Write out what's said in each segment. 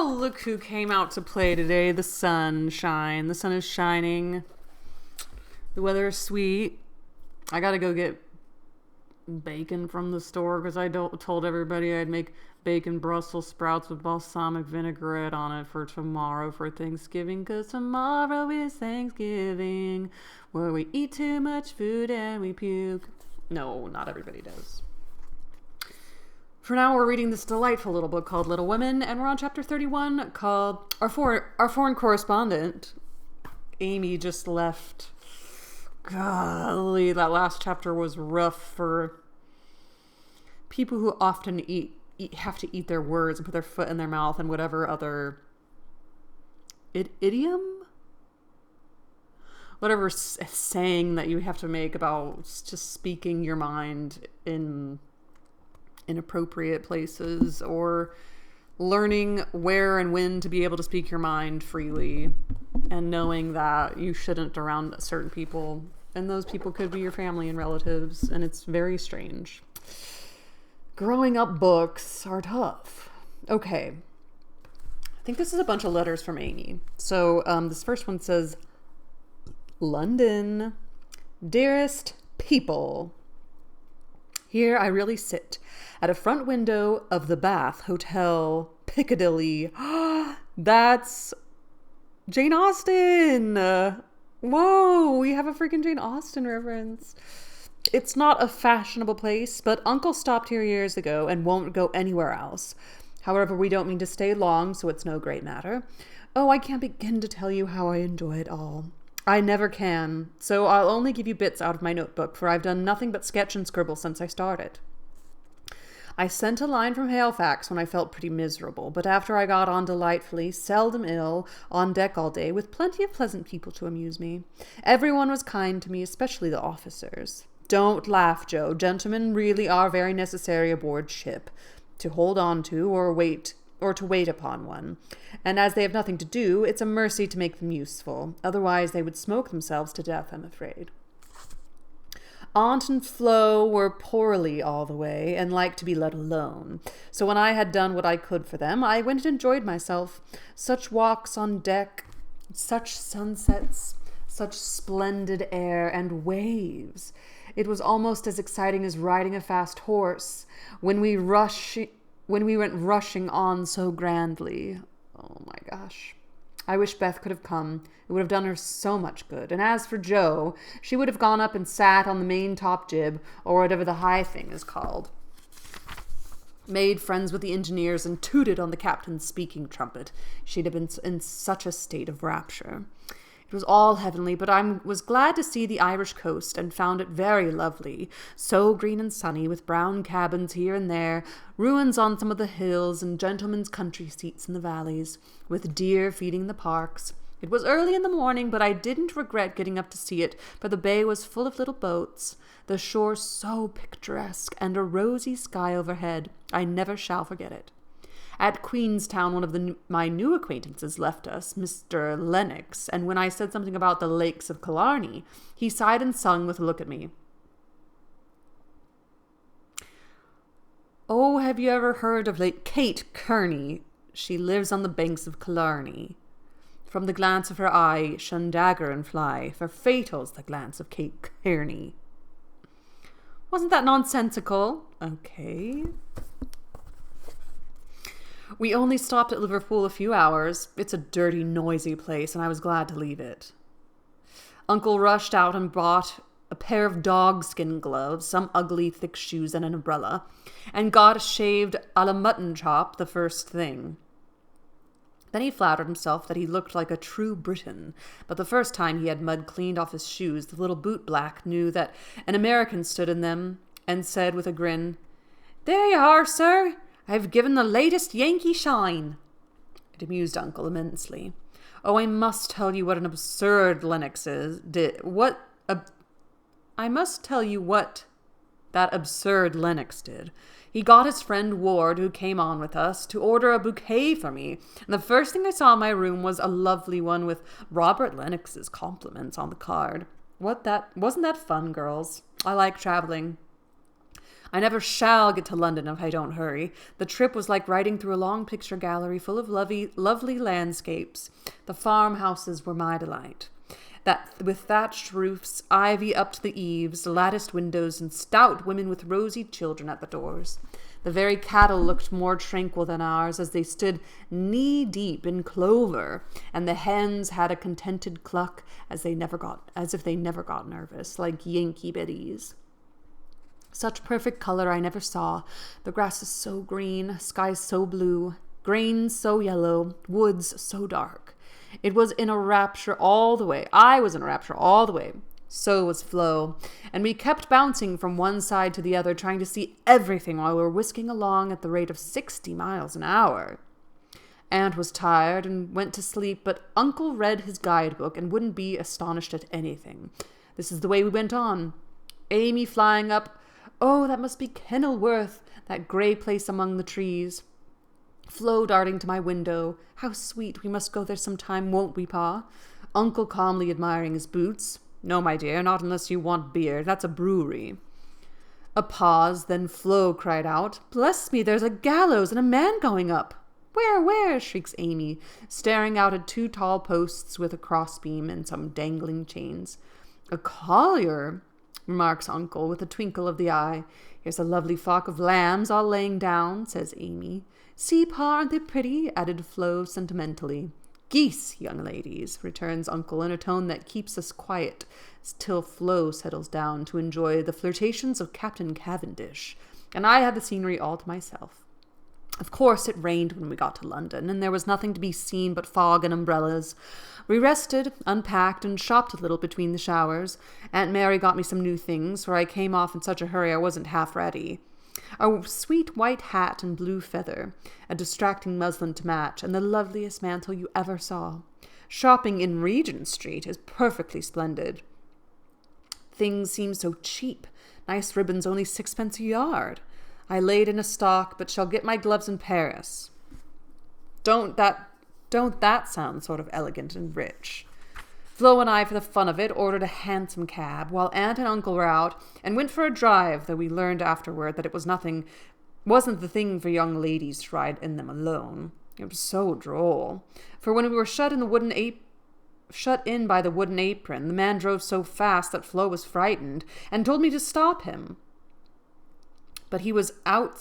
Oh, look who came out to play today. The sunshine. The sun is shining. The weather is sweet. I gotta go get bacon from the store because I told everybody I'd make bacon Brussels sprouts with balsamic vinaigrette on it for tomorrow for Thanksgiving, because tomorrow is Thanksgiving, where we eat too much food and we puke. No, not everybody does. For now, we're reading this delightful little book called Little Women, and we're on chapter 31 called Our Foreign Correspondent. Amy just left. Golly, that last chapter was rough for people who often have to eat their words and put their foot in their mouth and whatever other idiom? Whatever saying that you have to make about just speaking your mind in inappropriate places, or learning where and when to be able to speak your mind freely, and knowing that you shouldn't around certain people, and those people could be your family and relatives, and it's very strange. Growing up books are tough. Okay. I think this is a bunch of letters from Amy. So this first one says, London, dearest people. Here I really sit at a front window of the Bath Hotel, Piccadilly. That's Jane Austen. Whoa, we have a freaking Jane Austen reference. It's not a fashionable place, but Uncle stopped here years ago and won't go anywhere else. However, we don't mean to stay long, so it's no great matter. Oh, I can't begin to tell you how I enjoy it all. I never can, so I'll only give you bits out of my notebook, for I've done nothing but sketch and scribble since I started. I sent a line from Halifax when I felt pretty miserable, but after I got on delightfully, seldom ill, on deck all day, with plenty of pleasant people to amuse me. Everyone was kind to me, especially the officers. Don't laugh, Joe. Gentlemen really are very necessary aboard ship, to hold on to or to wait upon one. And as they have nothing to do, it's a mercy to make them useful. Otherwise they would smoke themselves to death, I'm afraid. Aunt and Flo were poorly all the way, and liked to be let alone. So when I had done what I could for them, I went and enjoyed myself. Such walks on deck, such sunsets, such splendid air and waves. It was almost as exciting as riding a fast horse when we went rushing on so grandly. Oh my gosh. I wish Beth could have come. It would have done her so much good. And as for Jo, she would have gone up and sat on the main top jib, or whatever the high thing is called. Made friends with the engineers and tooted on the captain's speaking trumpet. She'd have been in such a state of rapture. It was all heavenly, but I was glad to see the Irish coast and found it very lovely, so green and sunny, with brown cabins here and there, ruins on some of the hills, and gentlemen's country seats in the valleys, with deer feeding in the parks. It was early in the morning, but I didn't regret getting up to see it, for the bay was full of little boats, the shore so picturesque, and a rosy sky overhead. I never shall forget it. At Queenstown, one of my new acquaintances left us, Mr. Lennox, and when I said something about the lakes of Killarney, he sighed and sung with a look at me. Oh, have you ever heard of Lady Kate Kearney? She lives on the banks of Killarney. From the glance of her eye, shun dagger and fly, for fatal's the glance of Kate Kearney. Wasn't that nonsensical? Okay. We only stopped at Liverpool a few hours. It's a dirty, noisy place, and I was glad to leave it. Uncle rushed out and bought a pair of dog-skin gloves, some ugly, thick shoes, and an umbrella, and got shaved a la mutton chop the first thing. Then he flattered himself that he looked like a true Briton, but the first time he had mud cleaned off his shoes, the little boot-black knew that an American stood in them, and said with a grin, "There you are, sir. I've given the latest Yankee shine." It amused Uncle immensely. Oh, I must tell you what an absurd Lennox did. I must tell you what that absurd Lennox did. He got his friend Ward, who came on with us, to order a bouquet for me, and the first thing I saw in my room was a lovely one with Robert Lennox's compliments on the card. Wasn't that fun, girls? I like traveling. I never shall get to London if I don't hurry. The trip was like riding through a long picture gallery full of lovely landscapes. The farmhouses were my delight. That with thatched roofs, ivy up to the eaves, latticed windows, and stout women with rosy children at the doors. The very cattle looked more tranquil than ours as they stood knee-deep in clover, and the hens had a contented cluck as if they never got nervous, like Yankee biddies. Such perfect color I never saw. The grass is so green, skies so blue, grains so yellow, woods so dark. It was in a rapture all the way. I was in a rapture all the way. So was Flo, and we kept bouncing from one side to the other, trying to see everything while we were whisking along at the rate of 60 miles an hour. Aunt was tired and went to sleep, but Uncle read his guidebook and wouldn't be astonished at anything. This is the way we went on. Amy flying up, "Oh, that must be Kenilworth, that grey place among the trees." Flo darting to my window, "How sweet, we must go there sometime, won't we, Pa?" Uncle calmly admiring his boots. "No, my dear, not unless you want beer. That's a brewery." A pause, then Flo cried out, "Bless me, there's a gallows and a man going up." Where?" shrieks Amy, staring out at 2 tall posts with a crossbeam and some dangling chains. "A collier," remarks Uncle with a twinkle of the eye. "Here's a lovely flock of lambs all laying down," says Amy. "See, Pa, aren't they pretty?" added Flo sentimentally. "Geese, young ladies," returns Uncle in a tone that keeps us quiet till Flo settles down to enjoy the flirtations of Captain Cavendish, and I had the scenery all to myself. Of course, it rained when we got to London, and there was nothing to be seen but fog and umbrellas. We rested, unpacked, and shopped a little between the showers. Aunt Mary got me some new things, for I came off in such a hurry I wasn't half ready. A sweet white hat and blue feather, a distracting muslin to match, and the loveliest mantle you ever saw. Shopping in Regent Street is perfectly splendid. Things seem so cheap. Nice ribbons only 6 pence a yard. I laid in a stock, but shall get my gloves in Paris. Don't that sound sort of elegant and rich? Flo and I, for the fun of it, ordered a hansom cab, while Aunt and Uncle were out, and went for a drive, though we learned afterward that it wasn't the thing for young ladies to ride in them alone. It was so droll. For when we were shut in by the wooden apron, the man drove so fast that Flo was frightened, and told me to stop him. But he was up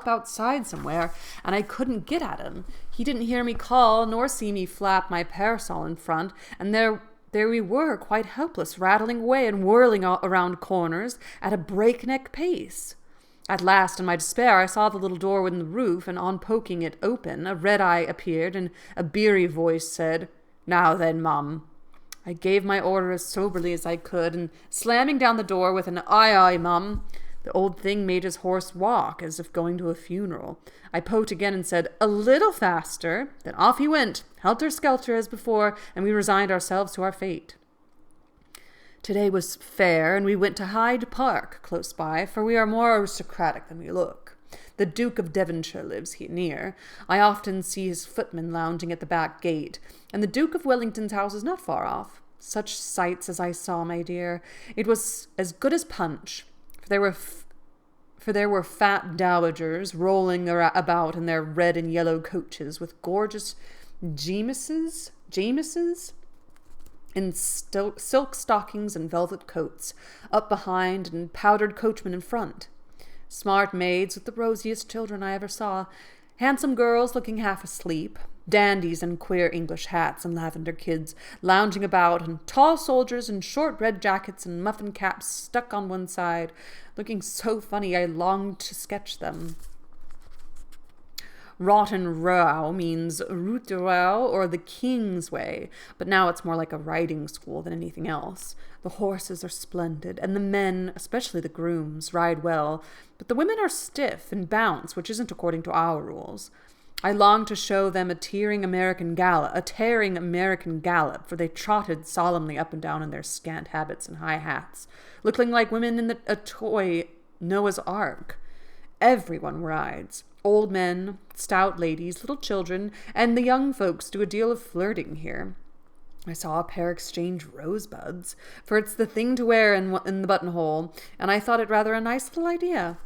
outside somewhere, and I couldn't get at him. He didn't hear me call, nor see me flap my parasol in front, and there we were, quite helpless, rattling away and whirling around corners at a breakneck pace. At last, in my despair, I saw the little door in the roof, and on poking it open, a red eye appeared, and a beery voice said, "Now then, Mum." I gave my order as soberly as I could, and slamming down the door with an "Aye, aye, Mum," the old thing made his horse walk as if going to a funeral. I poked again and said, "A little faster." Then off he went, helter-skelter as before, and we resigned ourselves to our fate. Today was fair, and we went to Hyde Park, close by, for we are more aristocratic than we look. The Duke of Devonshire lives here near. I often see his footman lounging at the back gate, and the Duke of Wellington's house is not far off. Such sights as I saw, my dear. It was as good as punch, for there were fat dowagers rolling about in their red and yellow coaches with gorgeous Jameses in silk stockings and velvet coats, up behind, and powdered coachmen in front. Smart maids with the rosiest children I ever saw, handsome girls looking half asleep, dandies in queer English hats and lavender kids lounging about, and tall soldiers in short red jackets and muffin caps stuck on one side, looking so funny I longed to sketch them. Rotten Row means Route de Row, or the King's Way, but now it's more like a riding school than anything else. The horses are splendid, and the men, especially the grooms, ride well, but the women are stiff and bounce, which isn't according to our rules. I longed to show them a tearing American gallop, for they trotted solemnly up and down in their scant habits and high hats, looking like women in a toy Noah's Ark. Everyone rides. Old men, stout ladies, little children, and the young folks do a deal of flirting here. I saw a pair exchange rosebuds, for it's the thing to wear in the buttonhole, and I thought it rather a nice little idea.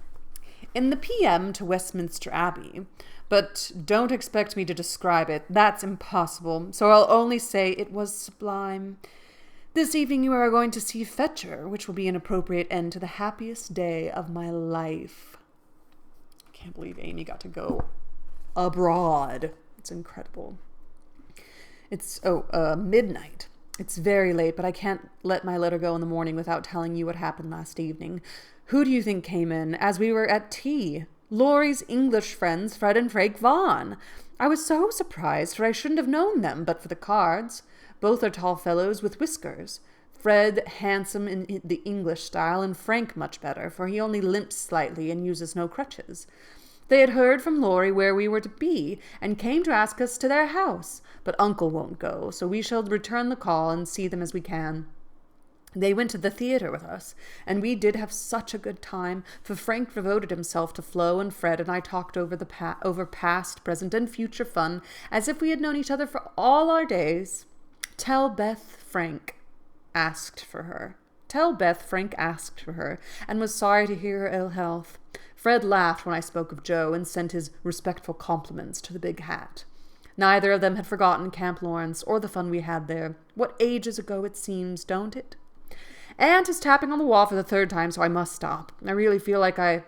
In the PM to Westminster Abbey, but don't expect me to describe it. That's impossible, so I'll only say it was sublime. This evening you are going to see Fetcher, which will be an appropriate end to the happiest day of my life. I can't believe Amy got to go abroad. It's incredible. It's midnight. It's very late, but I can't let my letter go in the morning without telling you what happened last evening. Who do you think came in as we were at tea? Laurie's English friends, Fred and Frank Vaughan. I was so surprised, for I shouldn't have known them but for the cards. Both are tall fellows with whiskers. Fred handsome in the English style, and Frank much better, for he only limps slightly and uses no crutches. They had heard from Laurie where we were to be, and came to ask us to their house. But Uncle won't go, so we shall return the call and see them as we can. They went to the theatre with us, and we did have such a good time, for Frank devoted himself to Flo and Fred, and I talked over over past, present, and future fun, as if we had known each other for all our days. Tell Beth Frank asked for her, and was sorry to hear her ill health. Fred laughed when I spoke of Joe, and sent his respectful compliments to the big hat. Neither of them had forgotten Camp Lawrence or the fun we had there. What ages ago it seems, don't it? Aunt is tapping on the wall for the third time, so I must stop. I really feel like a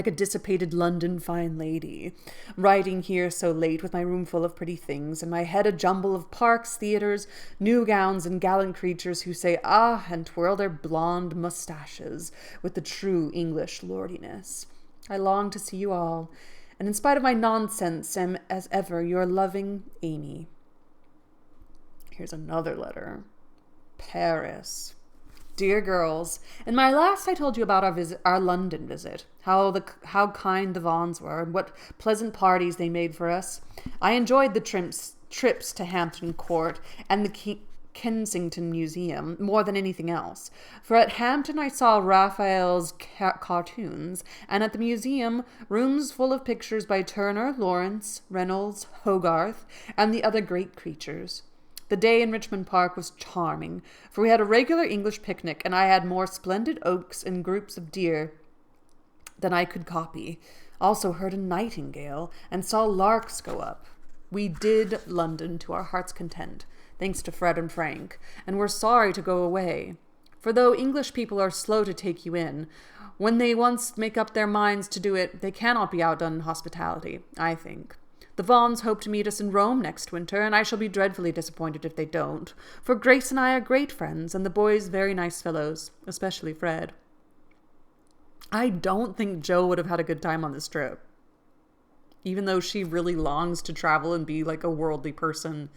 dissipated London fine lady, writing here so late with my room full of pretty things, and my head a jumble of parks, theatres, new gowns, and gallant creatures who say ah and twirl their blonde moustaches with the true English lordiness. I long to see you all, and in spite of my nonsense am as ever your loving Amy. Here's another letter. Paris. Dear girls, in my last I told you about our London visit, how kind the Vaughans were, and what pleasant parties they made for us. I enjoyed the trips to Hampton Court and the Kensington Museum more than anything else, for at Hampton I saw Raphael's cartoons, and at the museum rooms full of pictures by Turner, Lawrence, Reynolds, Hogarth, and the other great creatures. The day in Richmond Park was charming, for we had a regular English picnic, and I had more splendid oaks and groups of deer than I could copy. Also heard a nightingale, and saw larks go up. We did London to our heart's content, thanks to Fred and Frank, and were sorry to go away. For though English people are slow to take you in, when they once make up their minds to do it, they cannot be outdone in hospitality, I think. The Vaughans hope to meet us in Rome next winter, and I shall be dreadfully disappointed if they don't, for Grace and I are great friends, and the boys very nice fellows, especially Fred. I don't think Jo would have had a good time on this trip. Even though she really longs to travel and be like a worldly person,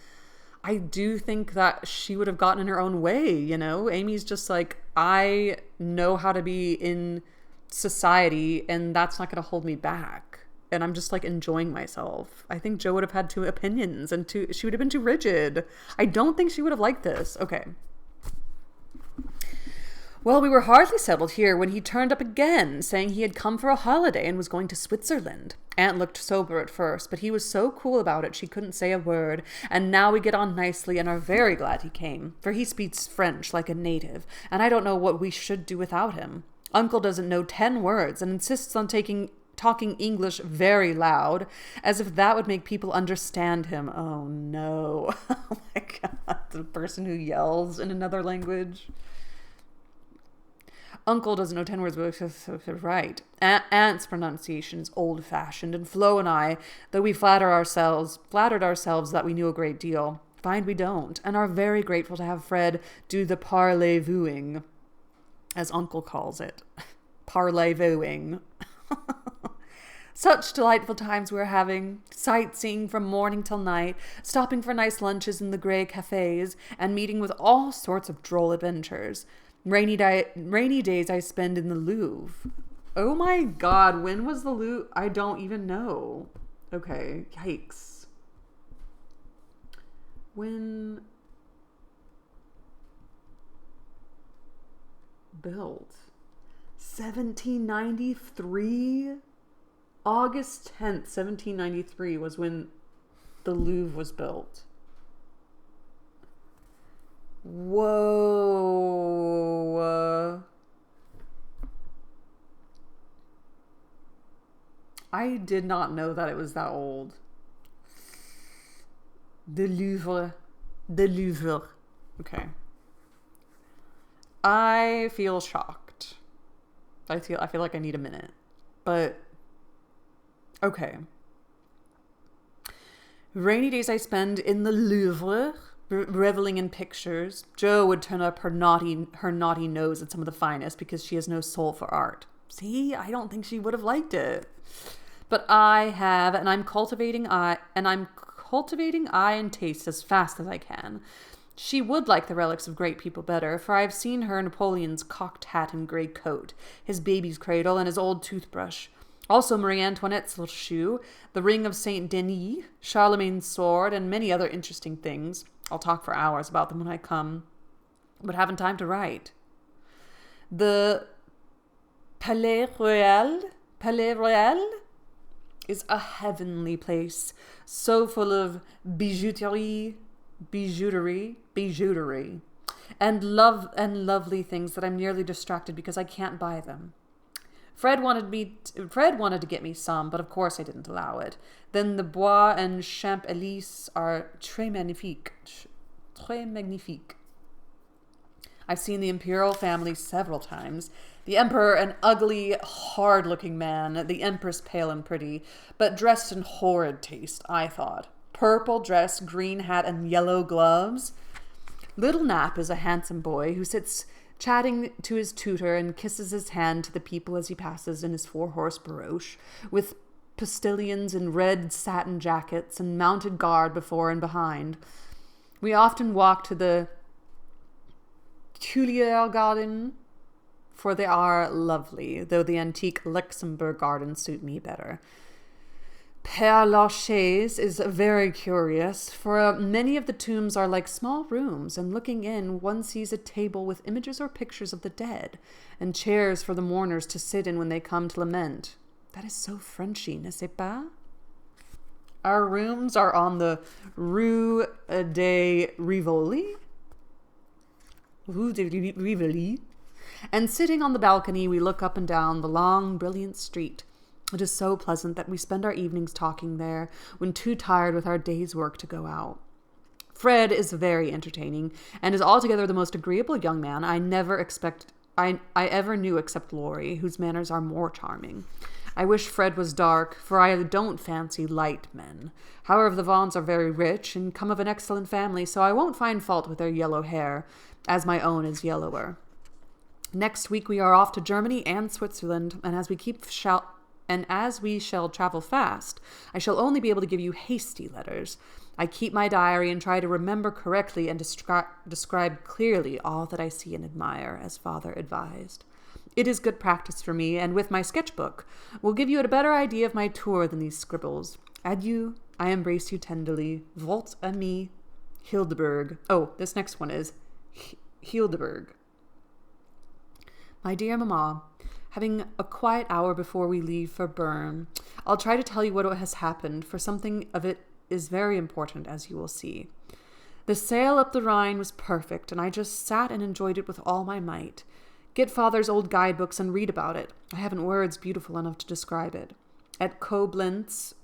I do think that she would have gotten in her own way, you know? Amy's just like, I know how to be in society, and that's not going to hold me back. And I'm just like enjoying myself. I think Jo would have had two opinions, and she would have been too rigid. I don't think she would have liked this. Okay. Well, we were hardly settled here when he turned up again, saying he had come for a holiday and was going to Switzerland. Aunt looked sober at first, but he was so cool about it she couldn't say a word, and now we get on nicely and are very glad he came, for he speaks French like a native, and I don't know what we should do without him. Uncle doesn't know 10 words and insists on talking English very loud, as if that would make people understand him. Oh no. Oh my god, the person who yells in another language. Uncle doesn't know 10 words, but right. Aunt's pronunciation is old-fashioned, and Flo and I, though we flattered ourselves that we knew a great deal, find we don't, and are very grateful to have Fred do the parlez-vouing, as Uncle calls it. Parlez-vouing. Such delightful times we were having, sightseeing from morning till night, stopping for nice lunches in the grey cafes, and meeting with all sorts of droll adventures. Rainy days I spend in the Louvre. Oh my god, when was the Louvre? I don't even know. Okay, yikes. When built? 1793? August 10th, 1793 was when the Louvre was built. Whoa. I did not know that it was that old. The Louvre. The Louvre. Okay. I feel shocked. I feel like I need a minute. But okay. Rainy days I spend in the Louvre, reveling in pictures. Jo would turn up her naughty nose at some of the finest because she has no soul for art. See, I don't think she would have liked it. But I have, and I'm cultivating eye and taste as fast as I can. She would like the relics of great people better, for I have seen her Napoleon's cocked hat and grey coat, his baby's cradle, and his old toothbrush. Also Marie Antoinette's little shoe, the ring of Saint Denis, Charlemagne's sword, and many other interesting things. I'll talk for hours about them when I come, but haven't time to write. The Palais Royal is a heavenly place, so full of bijouterie, and lovely things that I'm nearly distracted because I can't buy them. Fred wanted to get me some, but of course I didn't allow it. Then the Bois and Champs Élysées are très magnifique. I've seen the imperial family several times. The emperor, an ugly, hard-looking man, the empress pale and pretty, but dressed in horrid taste, I thought. Purple dress, green hat, and yellow gloves. Little Nap is a handsome boy who sits chatting to his tutor and kisses his hand to the people as he passes in his 4-horse barouche, with postilions in red satin jackets and mounted guard before and behind. We often walk to the Tuileries garden, for they are lovely, though the antique Luxembourg gardens suit me better. Père Lachaise is very curious, for many of the tombs are like small rooms, and looking in, one sees a table with images or pictures of the dead, and chairs for the mourners to sit in when they come to lament. That is so Frenchy, n'est-ce pas? Our rooms are on the Rue de Rivoli, and sitting on the balcony, we look up and down the long, brilliant street. It is so pleasant that we spend our evenings talking there when too tired with our day's work to go out. Fred is very entertaining and is altogether the most agreeable young man I ever knew except Laurie, whose manners are more charming. I wish Fred was dark, for I don't fancy light men. However, the Vaughns are very rich and come of an excellent family, so I won't find fault with their yellow hair, as my own is yellower. Next week we are off to Germany and Switzerland, and as we shall travel fast, I shall only be able to give you hasty letters. I keep my diary and try to remember correctly and describe clearly all that I see and admire, as father advised. It is good practice for me, and with my sketchbook, will give you a better idea of my tour than these scribbles. Adieu, I embrace you tenderly. Votre ami, Hildeberg. Oh, this next one is Hildeberg. My dear Mamma, having a quiet hour before we leave for Bern, I'll try to tell you what has happened, for something of it is very important, as you will see. The sail up the Rhine was perfect, and I just sat and enjoyed it with all my might. Get father's old guidebooks and read about it. I haven't words beautiful enough to describe it. At Koblenz,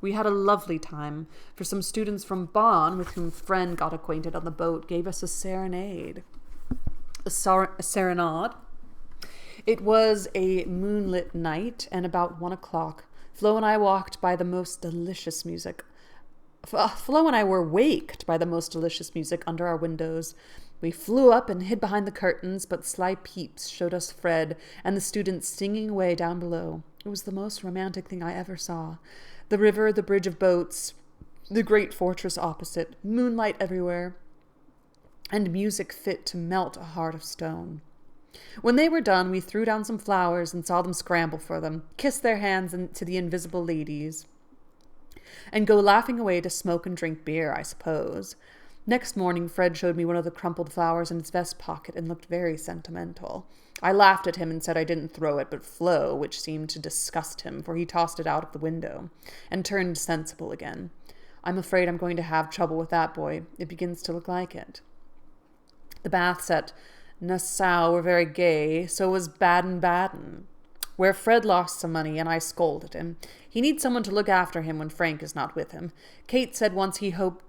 we had a lovely time, for some students from Bonn, with whom Friend got acquainted on the boat, gave us a serenade. A serenade? It was a moonlit night, and about 1 o'clock, Flo and I were waked by the most delicious music under our windows. We flew up and hid behind the curtains, but sly peeps showed us Fred and the students singing away down below. It was the most romantic thing I ever saw. The river, the bridge of boats, the great fortress opposite, moonlight everywhere, and music fit to melt a heart of stone. When they were done, we threw down some flowers and saw them scramble for them, kiss their hands to the invisible ladies, and go laughing away to smoke and drink beer, I suppose. Next morning, Fred showed me one of the crumpled flowers in his vest pocket and looked very sentimental. I laughed at him and said I didn't throw it, but Flo, which seemed to disgust him, for he tossed it out of the window, and turned sensible again. I'm afraid I'm going to have trouble with that boy. It begins to look like it. The baths at Nassau were very gay, so was Baden-Baden, where Fred lost some money and I scolded him. He needs someone to look after him when Frank is not with him. Kate said once she hoped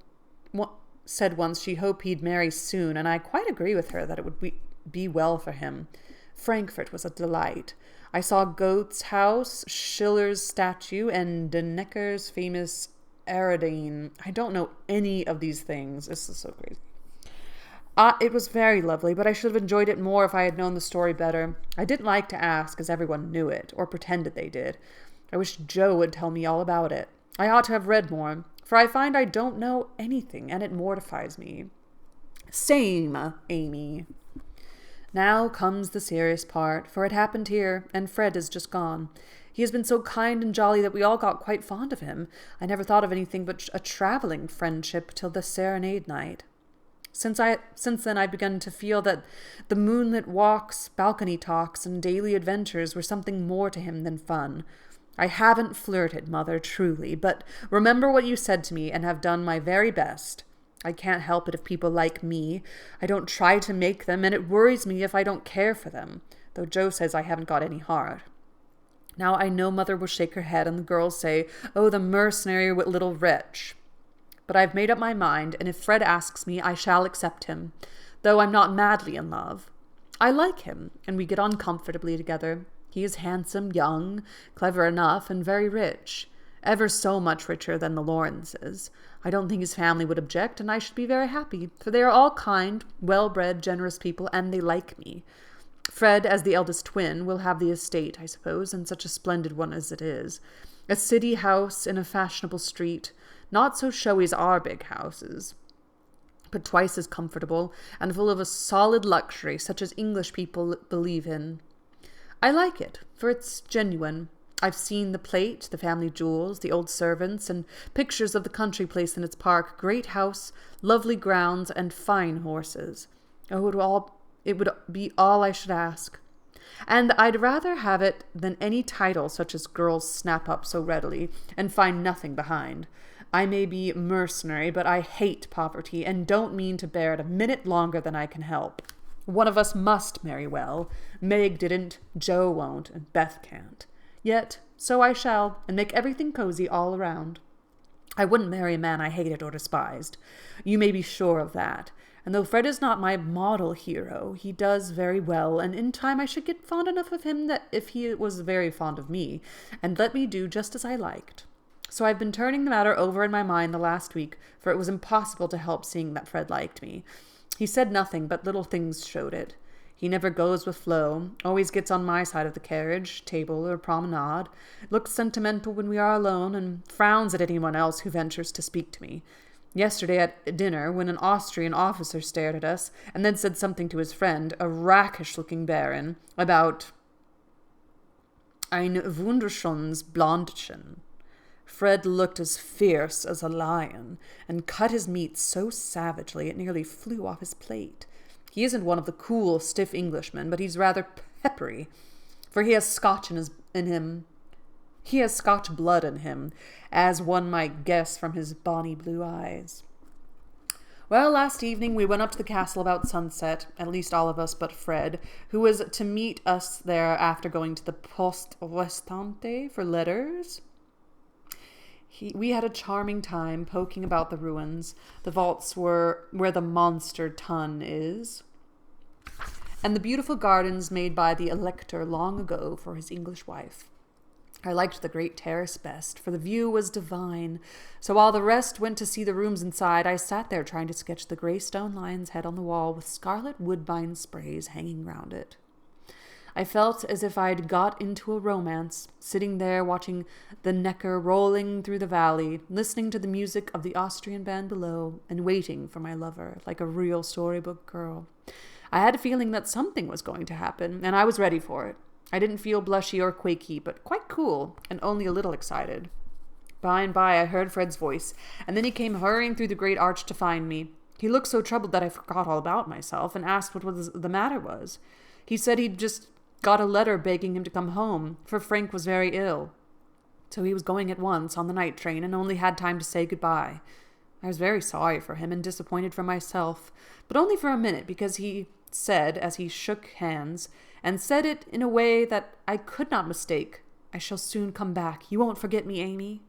he'd marry soon, and I quite agree with her that it would be well for him. Frankfurt was a delight. I saw Goethe's house, Schiller's statue, and De Necker's famous Aerodane. I don't know any of these things. This is so crazy. It was very lovely, but I should have enjoyed it more if I had known the story better. I didn't like to ask, as everyone knew it, or pretended they did. I wish Joe would tell me all about it. I ought to have read more, for I find I don't know anything, and it mortifies me. Same, Amy. Now comes the serious part, for it happened here, and Fred is just gone. He has been so kind and jolly that we all got quite fond of him. I never thought of anything but a travelling friendship till the serenade night. Since then I've begun to feel that the moonlit walks, balcony talks, and daily adventures were something more to him than fun. I haven't flirted, Mother, truly, but remember what you said to me and have done my very best. I can't help it if people like me. I don't try to make them, and it worries me if I don't care for them, though Joe says I haven't got any heart. Now I know Mother will shake her head and the girls say, "Oh, the mercenary little wretch." But I've made up my mind, and if Fred asks me, I shall accept him, though I'm not madly in love. I like him, and we get on comfortably together. He is handsome, young, clever enough, and very rich. Ever so much richer than the Lawrences. I don't think his family would object, and I should be very happy, for they are all kind, well-bred, generous people, and they like me. Fred, as the eldest twin, will have the estate, I suppose, and such a splendid one as it is. A city house in a fashionable street, not so showy as our big houses, but twice as comfortable, and full of a solid luxury such as English people believe in. I like it, for it's genuine. I've seen the plate, the family jewels, the old servants, and pictures of the country place in its park, great house, lovely grounds, and fine horses. Oh, it would be all I should ask. And I'd rather have it than any title such as girls snap up so readily, and find nothing behind. I may be mercenary, but I hate poverty, and don't mean to bear it a minute longer than I can help. One of us must marry well. Meg didn't, Joe won't, and Beth can't. Yet, so I shall, and make everything cozy all around. I wouldn't marry a man I hated or despised. You may be sure of that. And though Fred is not my model hero, he does very well, and in time I should get fond enough of him that if he was very fond of me, and let me do just as I liked. So I've been turning the matter over in my mind the last week, for it was impossible to help seeing that Fred liked me. He said nothing, but little things showed it. He never goes with Flo, always gets on my side of the carriage, table, or promenade, looks sentimental when we are alone, and frowns at anyone else who ventures to speak to me. Yesterday at dinner, when an Austrian officer stared at us, and then said something to his friend, a rakish-looking baron, about ein wunderschönes Blondchen. Fred looked as fierce as a lion, and cut his meat so savagely it nearly flew off his plate. He isn't one of the cool, stiff Englishmen, but he's rather peppery, for he has Scotch in him. He has Scotch blood in him, as one might guess from his bonny blue eyes. Well, last evening we went up to the castle about sunset, at least all of us but Fred, who was to meet us there after going to the Poste Restante for letters. We had a charming time poking about the ruins. The vaults were where the monster tun is, and the beautiful gardens made by the Elector long ago for his English wife. I liked the great terrace best, for the view was divine. So while the rest went to see the rooms inside, I sat there trying to sketch the grey stone lion's head on the wall with scarlet woodbine sprays hanging round it. I felt as if I'd got into a romance, sitting there watching the Neckar rolling through the valley, listening to the music of the Austrian band below, and waiting for my lover, like a real storybook girl. I had a feeling that something was going to happen, and I was ready for it. I didn't feel blushy or quaky, but quite cool, and only a little excited. By and by I heard Fred's voice, and then he came hurrying through the great arch to find me. He looked so troubled that I forgot all about myself, and asked what the matter was. He said he'd just got a letter begging him to come home, for Frank was very ill. So he was going at once on the night train and only had time to say goodbye. I was very sorry for him and disappointed for myself, but only for a minute, because he said, as he shook hands, and said it in a way that I could not mistake, "I shall soon come back. You won't forget me, Amy?"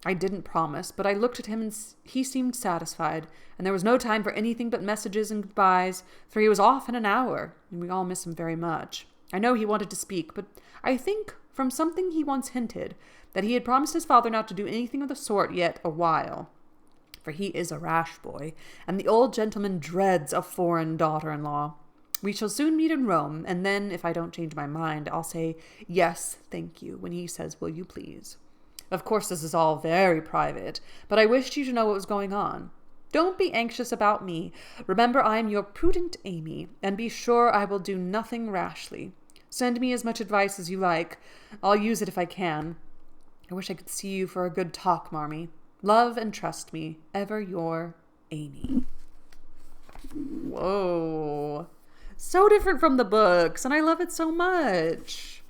I didn't promise, but I looked at him and he seemed satisfied, and there was no time for anything but messages and goodbyes, for he was off in an hour, and we all miss him very much. I know he wanted to speak, but I think, from something he once hinted, that he had promised his father not to do anything of the sort yet a while, for he is a rash boy, and the old gentleman dreads a foreign daughter-in-law. We shall soon meet in Rome, and then, if I don't change my mind, I'll say, "Yes, thank you," when he says, "Will you please?" Of course, this is all very private, but I wished you to know what was going on. Don't be anxious about me. Remember, I am your prudent Amy, and be sure I will do nothing rashly. Send me as much advice as you like. I'll use it if I can. I wish I could see you for a good talk, Marmee. Love and trust me. Ever your Amy. Whoa. So different from the books, and I love it so much.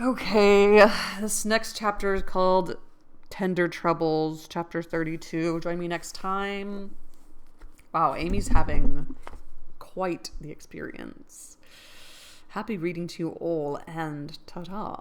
Okay, this next chapter is called Tender Troubles, chapter 32. Join me next time. Wow, Amy's having quite the experience. Happy reading to you all, and ta-ta.